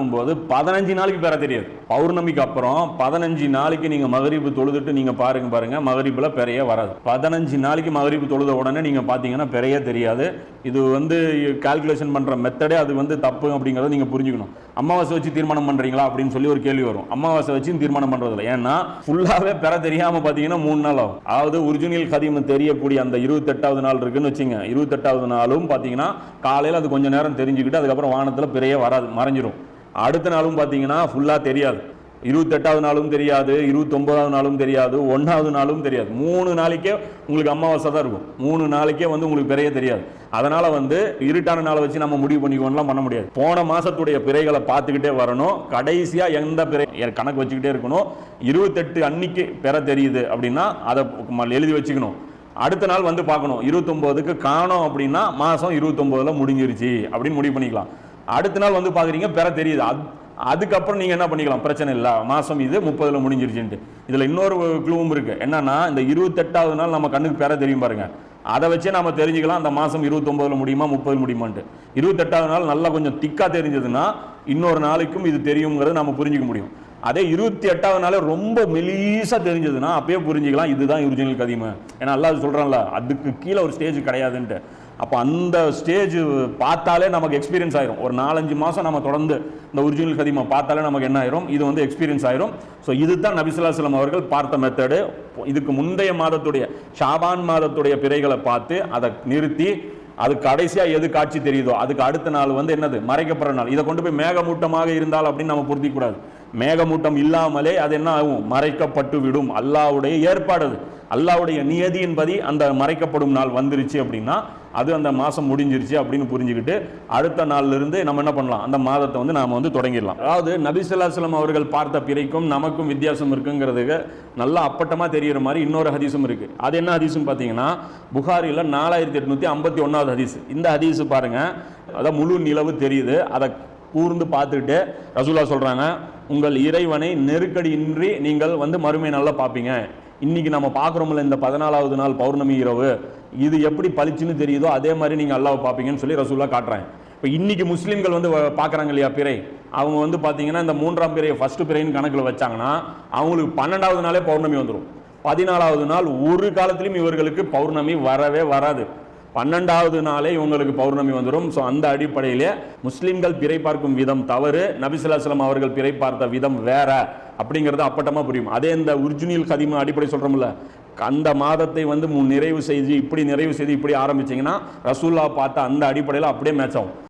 பார்க்கும்போது 15 நாளைக்கு பெற தெரியாது. பௌர்ணமிக்கு அப்புறம் 15 நாளைக்கு நீங்க மகரிபு தொழுதுட்டு நீங்க பாருங்க மகரிபுல பெறையே வராது. 15 நாளைக்கு மகரிபு தொழுத உடனே நீங்க பாத்தீங்கன்னா பெறையே தெரியாது. இது கால்குலேஷன் பண்ற மெத்தடே அது தப்பு அப்படிங்கறத நீங்க புரிஞ்சுக்கணும். அமாவாசை வச்சு தீர்மானம் பண்றீங்களா அப்படின்னு சொல்லி ஒரு கேள்வி வரும். அமாவாசை வச்சு தீர்மானம் பண்றதுல ஏன்னா ஃபுல்லாவே பெற தெரியாம பாத்தீங்கன்னா 3 நாள் ஆகும். அதாவது ஒரிஜினல் கதீம் தெரியக்கூடிய அந்த 28வது நாள் இருக்குன்னு வச்சுங்க. 28வது நாளும் பாத்தீங்கன்னா காலையில அது கொஞ்ச நேரம் தெரிஞ்சுக்கிட்டு அதுக்கப்புறம் வானத்துல பெறையே வராது, மறைஞ்சிரும். அடுத்த நாளும் பாத்தீங்கன்னா ஃபுல்லா தெரியாது. 28வது நாளும் தெரியாது, 29வது நாளும் தெரியாது, 1வது நாளும் தெரியாது. 3 நாளைக்கே உங்களுக்கு அமாவாசை தான் இருக்கும். 3 நாளைக்கே உங்களுக்கு பிறையே தெரியாது. அதனால இருட்டான நாளை வச்சு நம்ம முடிவு பண்ணிக்கோலாம் பண்ண முடியாது. போன மாசத்துடைய பிறைகளை பார்த்துக்கிட்டே வரணும். கடைசியா எந்த பிறை கணக்கு வச்சுக்கிட்டே இருக்கணும். 28 அன்னைக்கு பெற தெரியுது அப்படின்னா அதை எழுதி வச்சுக்கணும். அடுத்த நாள் பார்க்கணும். 29க்கு காணோம் அப்படின்னா மாசம் 29ல முடிஞ்சிருச்சு அப்படின்னு முடிவு பண்ணிக்கலாம். அடுத்த நாள் பாக்குறீங்க பெற தெரியுது, அதுக்கப்புறம் நீங்க என்ன பண்ணிக்கலாம், பிரச்சனை இல்லை, மாசம் இது 30ல முடிஞ்சிருச்சுட்டு. இதுல இன்னொரு க்ளூவும் இருக்கு. என்னன்னா இந்த 28வது நாள் நம்ம கண்ணுக்கு பெற தெரியும் பாருங்க, அதை வச்சே நம்ம தெரிஞ்சுக்கலாம் அந்த மாசம் 29ல முடியுமா 30 முடியுமான்ட்டு. 28வது நாள் நல்லா கொஞ்சம் திக்கா தெரிஞ்சதுன்னா இன்னொரு நாளைக்கும் இது தெரியுங்கிறது நம்ம புரிஞ்சுக்க முடியும். அதே 28வது நாள் ரொம்ப மெலீசா தெரிஞ்சதுன்னா அப்பயே புரிஞ்சுக்கலாம் இதுதான் ஒரிஜினல் கதீம். ஏன்னா அல்லாஹ் சொல்றான்ல அதுக்கு கீழே ஒரு ஸ்டேஜ் கிடையாதுன்ட்டு. அப்போ அந்த ஸ்டேஜ் பார்த்தாலே நமக்கு எக்ஸ்பீரியன்ஸ் ஆயிரும். ஒரு 4-5 மாசம் நம்ம தொடர்ந்து இந்த ஒரிஜினல் கதீமை பார்த்தாலே நமக்கு என்ன ஆயிரும், இது எக்ஸ்பீரியன்ஸ் ஆயிரும். ஸோ இதுதான் நபி ஸல்லல்லாஹு அலைஹி வஸல்லம் அவர்கள் பார்த்த மெத்தடு. இதுக்கு முந்தைய மாதத்துடைய ஷாபான் மாதத்துடைய பிறைகளை பார்த்து அதை நிறுத்தி அது கடைசியா எது காட்சி தெரியுதோ அதுக்கு அடுத்த நாள் என்னது மறைக்கப்படுற நாள். இதை கொண்டு போய் மேகமூட்டமாக இருந்தால் அப்படின்னு நம்ம பொருத்தி கூடாது. மேகமூட்டம் இல்லாமலே அது என்ன ஆகும், மறைக்கப்பட்டு விடும். அல்லாஹ்வுடைய ஏற்பாடு, அது அல்லாஹ்வுடைய நியதியின்படி அந்த மறைக்கப்படும் நாள் வந்துருச்சு அப்படின்னா அது அந்த மாசம் முடிஞ்சிருச்சு அப்படின்னு புரிஞ்சுக்கிட்டு அடுத்த நாள்ல இருந்து நம்ம என்ன பண்ணலாம், அந்த மாதத்தை நாம தொடங்கிடலாம். அதாவது நபி ஸல்லல்லாஹு அலைஹி வஸல்லம் அவர்கள் பார்த்த பிறைக்கும் நமக்கும் வித்தியாசம் இருக்குங்கிறதுக்கு நல்லா அப்பட்டமா தெரிகிற மாதிரி இன்னொரு ஹதீஸும் இருக்கு. அது என்ன ஹதீஸ்னு பார்த்தீங்கன்னா புகாரில 4851வது ஹதீஸ். இந்த ஹதீஸ் பாருங்க, அதான் முழு நிலவு தெரியுது, அதை கூர்ந்து பார்த்துட்டு ரசூலுல்லாஹ் சொல்றாங்க, உங்கள் இறைவனை நெருக்கடியின்றி நீங்கள் மறுமை நாள்ல பார்ப்பீங்க. இன்னைக்கு நம்ம பார்க்குறோம்ல இந்த 14வது நாள் பௌர்ணமி இரவு, இது எப்படி பளிச்சுன்னு தெரியுதோ அதே மாதிரி நீங்க அல்லாஹ்வை பார்ப்பீங்கன்னு சொல்லி ரசூலுல்லாஹ் காட்டுறாங்க. இப்போ இன்னைக்கு முஸ்லீம்கள் பார்க்குறாங்க இல்லையா பிறை, அவங்க பார்த்தீங்கன்னா இந்த 3ஆம் பிறையை ஃபர்ஸ்ட் பிறைன்னு கணக்கில் வச்சாங்கன்னா அவங்களுக்கு 12வது நாளே பௌர்ணமி வந்துடும். 14வது நாள் ஒரு காலத்திலும் இவர்களுக்கு பௌர்ணமி வரவே வராது. 12வது நாளே இவங்களுக்கு பௌர்ணமி வந்துடும். ஸோ அந்த அடிப்படையிலே முஸ்லிம்கள் பிறை பார்க்கும் விதம் தவறு, நபி ஸல்லல்லாஹு அலைஹி வஸல்லம் அவர்கள் பிறை பார்த்த விதம் வேற அப்படிங்கிறது அப்பட்டமா புரியும். அதே இந்த ஒரிஜினல் கதீம் அடிப்படை சொல்றோம்ல, அந்த மாதத்தை நிறைவு செய்து இப்படி ஆரம்பிச்சீங்கன்னா ரசூலுல்லாஹ் பார்த்த அந்த அடிப்படையில் அப்படியே மேட்ச் ஆகும்.